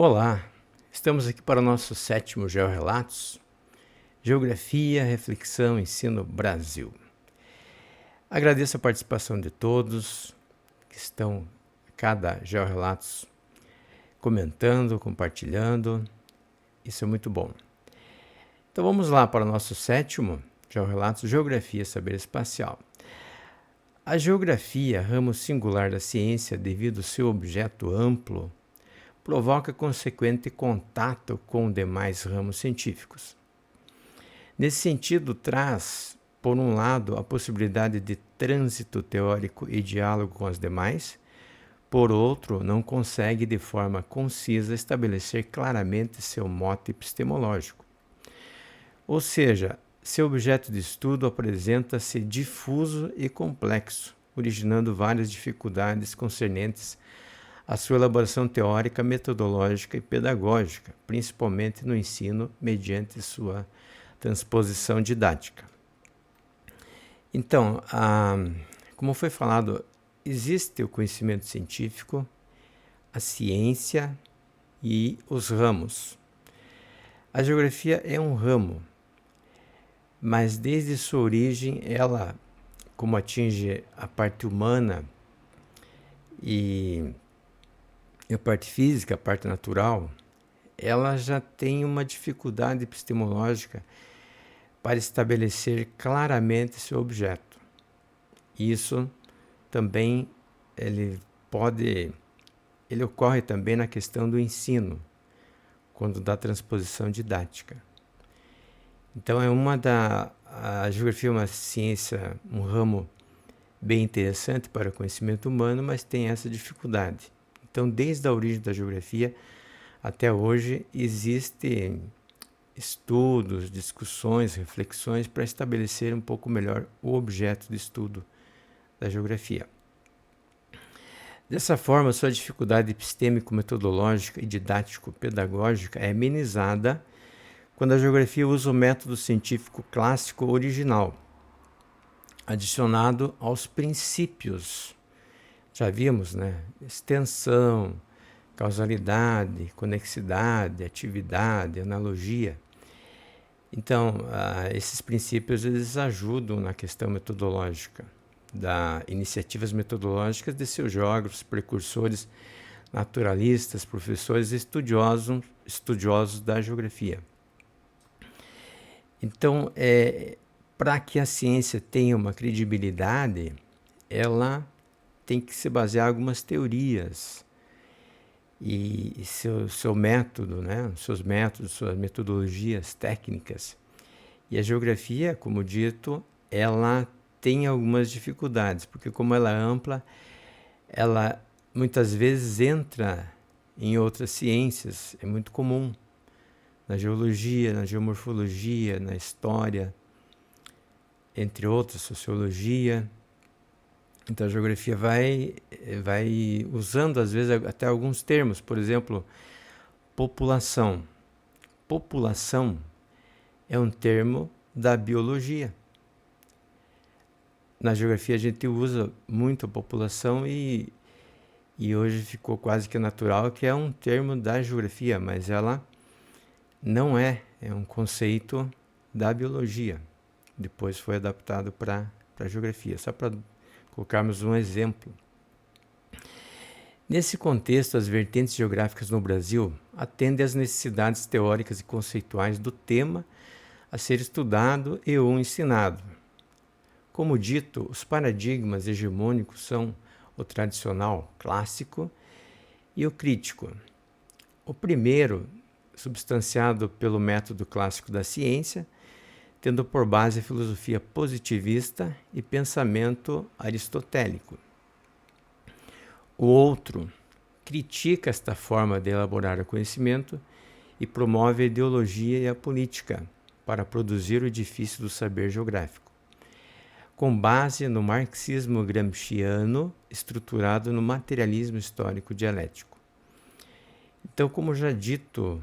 Olá, estamos aqui para o nosso 7º GeoRelatos, Geografia, Reflexão, Ensino Brasil. Agradeço a participação de todos que estão a cada GeoRelatos comentando, compartilhando, isso é muito bom. Então vamos lá para o nosso 7º GeoRelatos, Geografia, Saber Espacial. A geografia, ramo singular da ciência devido ao seu objeto amplo, provoca consequente contato com demais ramos científicos. Nesse sentido, traz, por um lado, a possibilidade de trânsito teórico e diálogo com as demais, por outro, não consegue de forma concisa estabelecer claramente seu mote epistemológico. Ou seja, seu objeto de estudo apresenta-se difuso e complexo, originando várias dificuldades concernentes a sua elaboração teórica, metodológica e pedagógica, principalmente no ensino, mediante sua transposição didática. Então, como foi falado, existe o conhecimento científico, a ciência e os ramos. A geografia é um ramo, mas desde sua origem, ela, como atinge a parte humana e a parte física, a parte natural, ela já tem uma dificuldade epistemológica para estabelecer claramente seu objeto. Isso também ele ocorre também na questão do ensino, quando dá transposição didática. Então a geografia é uma ciência, um ramo bem interessante para o conhecimento humano, mas tem essa dificuldade. Então, desde a origem da geografia até hoje, existem estudos, discussões, reflexões para estabelecer um pouco melhor o objeto de estudo da geografia. Dessa forma, sua dificuldade epistêmico-metodológica e didático-pedagógica é amenizada quando a geografia usa o método científico clássico original, adicionado aos princípios. Já vimos, né? Extensão, causalidade, conexidade, atividade, analogia. Então, esses princípios eles ajudam na questão metodológica, iniciativas metodológicas de seus geógrafos, precursores, naturalistas, professores estudiosos da geografia. Então, para que a ciência tenha uma credibilidade, ela tem que se basear em algumas teorias e seu método, né? Seus métodos, suas metodologias técnicas. E a geografia, como dito, ela tem algumas dificuldades, porque como ela é ampla, ela muitas vezes entra em outras ciências, é muito comum, na geologia, na geomorfologia, na história, entre outras, sociologia. Então a geografia vai usando às vezes até alguns termos, por exemplo, população. População é um termo da biologia. Na geografia a gente usa muito a população e hoje ficou quase que natural que é um termo da geografia, mas ela não é um conceito da biologia. Depois foi adaptado para a geografia, só para colocarmos um exemplo. Nesse contexto, as vertentes geográficas no Brasil atendem às necessidades teóricas e conceituais do tema a ser estudado e ou ensinado. Como dito, os paradigmas hegemônicos são o tradicional, clássico, e o crítico. O primeiro, substanciado pelo método clássico da ciência, tendo por base a filosofia positivista e pensamento aristotélico. O outro critica esta forma de elaborar o conhecimento e promove a ideologia e a política para produzir o edifício do saber geográfico, com base no marxismo gramsciano estruturado no materialismo histórico dialético. Então, como já dito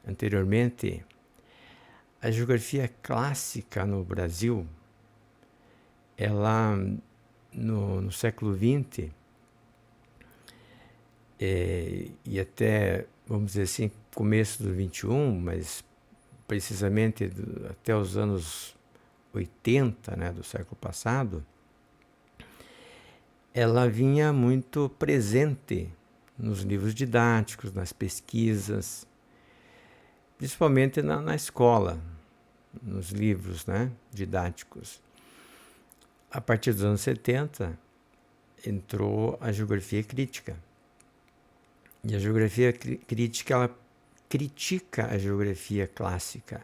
anteriormente, a geografia clássica no Brasil, ela no século XX e até vamos dizer assim, começo do 21, mas precisamente até os anos 80, né, do século passado, ela vinha muito presente nos livros didáticos, nas pesquisas, principalmente na escola, nos livros, né, didáticos. A partir dos anos 70, entrou a geografia crítica. E a geografia crítica, ela critica a geografia clássica,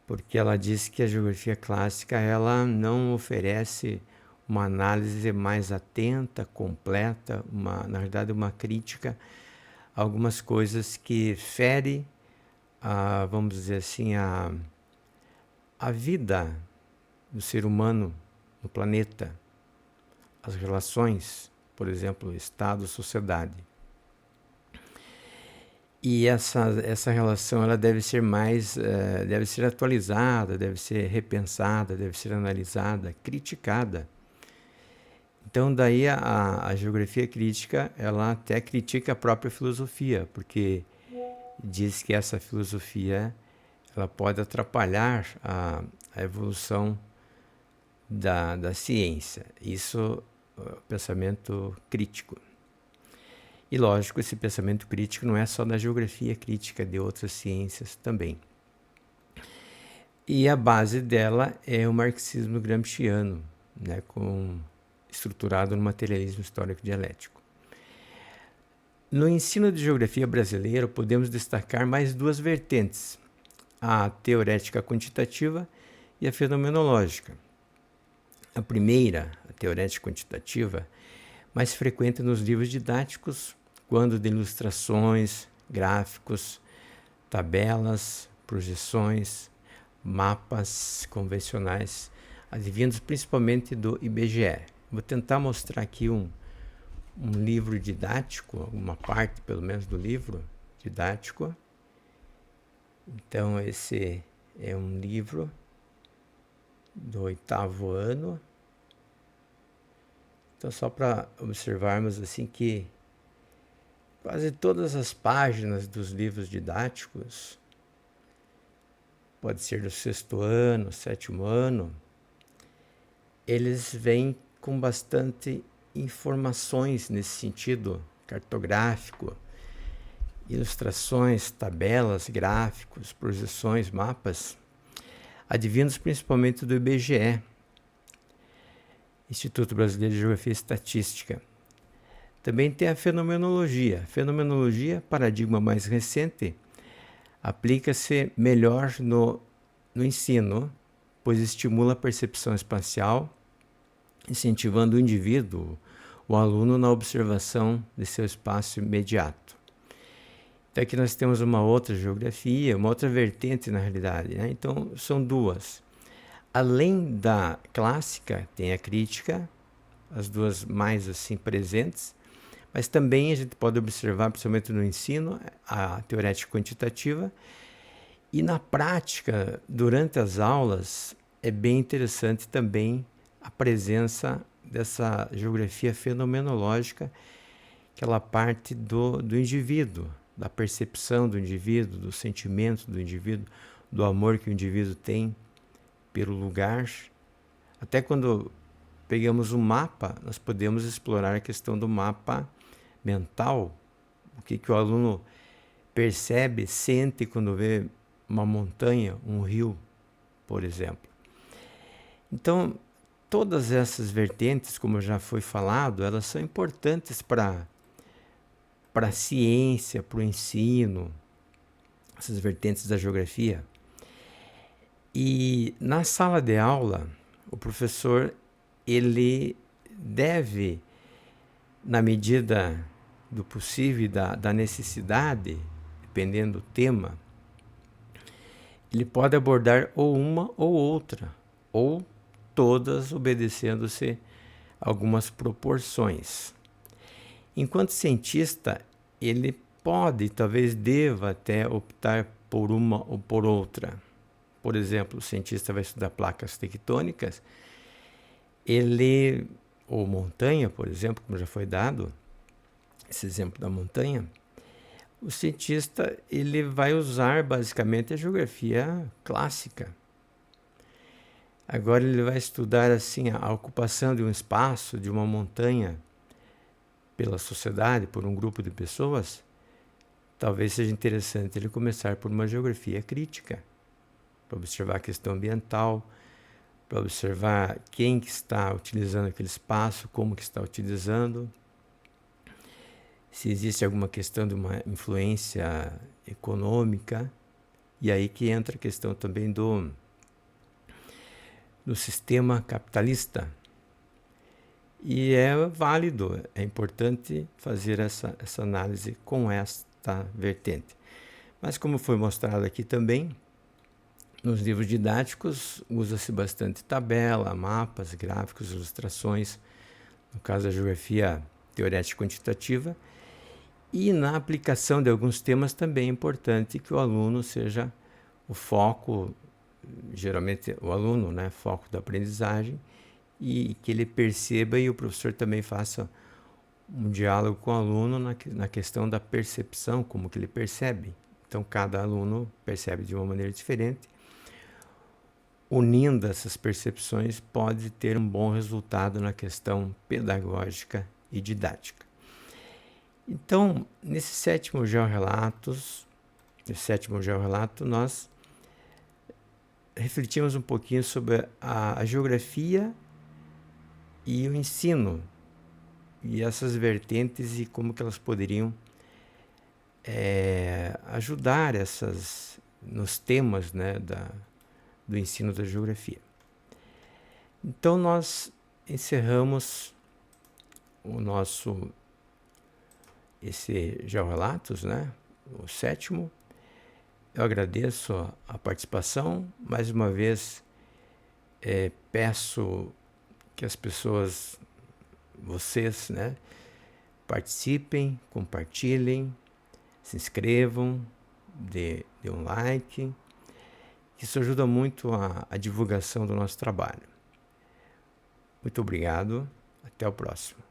porque ela diz que a geografia clássica ela não oferece uma análise mais atenta, completa, na verdade uma crítica a algumas coisas que fere, vamos dizer assim, a vida do ser humano no planeta, as relações, por exemplo, Estado-sociedade. E essa relação ela deve ser deve ser atualizada, deve ser repensada, deve ser analisada, criticada. Então daí a geografia crítica ela até critica a própria filosofia, porque diz que essa filosofia ela pode atrapalhar a evolução da ciência. Isso é o pensamento crítico. E lógico, esse pensamento crítico não é só da geografia crítica, de outras ciências também. E a base dela é o marxismo gramsciano, né, estruturado no materialismo histórico dialético. No ensino de geografia brasileiro, podemos destacar mais duas vertentes, a teorética quantitativa e a fenomenológica. A primeira, a teorética quantitativa, mais frequente nos livros didáticos, quando de ilustrações, gráficos, tabelas, projeções, mapas convencionais, advindos principalmente do IBGE. Vou tentar mostrar aqui um livro didático, uma parte pelo menos do livro didático. Então esse é um livro do 8º ano. Então só para observarmos assim que quase todas as páginas dos livros didáticos, pode ser do 6º ano, 7º ano, eles vêm com bastante informações nesse sentido cartográfico, ilustrações, tabelas, gráficos, projeções, mapas, advindos principalmente do IBGE, Instituto Brasileiro de Geografia e Estatística. Também tem a fenomenologia. Fenomenologia, paradigma mais recente, aplica-se melhor no ensino, pois estimula a percepção espacial, incentivando o indivíduo, o aluno, na observação de seu espaço imediato. Então aqui nós temos uma outra geografia, uma outra vertente na realidade, né? Então são duas. Além da clássica, tem a crítica, as duas mais assim presentes, mas também a gente pode observar, principalmente no ensino, a teorética quantitativa. E na prática, durante as aulas, é bem interessante também a presença dessa geografia fenomenológica, aquela parte do indivíduo, da percepção do indivíduo, do sentimento do indivíduo, do amor que o indivíduo tem pelo lugar. Até quando pegamos um mapa, nós podemos explorar a questão do mapa mental, o que o aluno percebe, sente quando vê uma montanha, um rio, por exemplo. Então, todas essas vertentes, como já foi falado, elas são importantes para a ciência, para o ensino, essas vertentes da geografia. E na sala de aula, o professor ele deve, na medida do possível e da necessidade, dependendo do tema, ele pode abordar ou uma ou outra, ou todas, obedecendo-se algumas proporções. Enquanto cientista, ele pode, talvez deva até optar por uma ou por outra. Por exemplo, o cientista vai estudar placas tectônicas, ou montanha, por exemplo, como já foi dado, esse exemplo da montanha, o cientista ele vai usar basicamente a geografia clássica. Agora ele vai estudar assim a ocupação de um espaço, de uma montanha pela sociedade, por um grupo de pessoas. Talvez seja interessante ele começar por uma geografia crítica, para observar a questão ambiental, para observar quem que está utilizando aquele espaço, como que está utilizando, se existe alguma questão de uma influência econômica, e aí que entra a questão também do sistema capitalista. E é válido, é importante fazer essa análise com esta vertente. Mas como foi mostrado aqui também, nos livros didáticos usa-se bastante tabela, mapas, gráficos, ilustrações, no caso da geografia teorética quantitativa, e na aplicação de alguns temas também é importante que o aluno seja o foco, geralmente o aluno, né, foco da aprendizagem, e que ele perceba e o professor também faça um diálogo com o aluno na questão da percepção, como que ele percebe. Então cada aluno percebe de uma maneira diferente. Unindo essas percepções pode ter um bom resultado na questão pedagógica e didática. Então, nesse sétimo georrelato, nós refletimos um pouquinho sobre a geografia e o ensino, e essas vertentes e como que elas poderiam ajudar nos temas, né, do ensino da geografia. Então nós encerramos esse georrelatos, né, o sétimo. Eu agradeço a participação. Mais uma vez, peço que as pessoas, vocês, né, participem, compartilhem, se inscrevam, dê um like. Isso ajuda muito a divulgação do nosso trabalho. Muito obrigado. Até o próximo.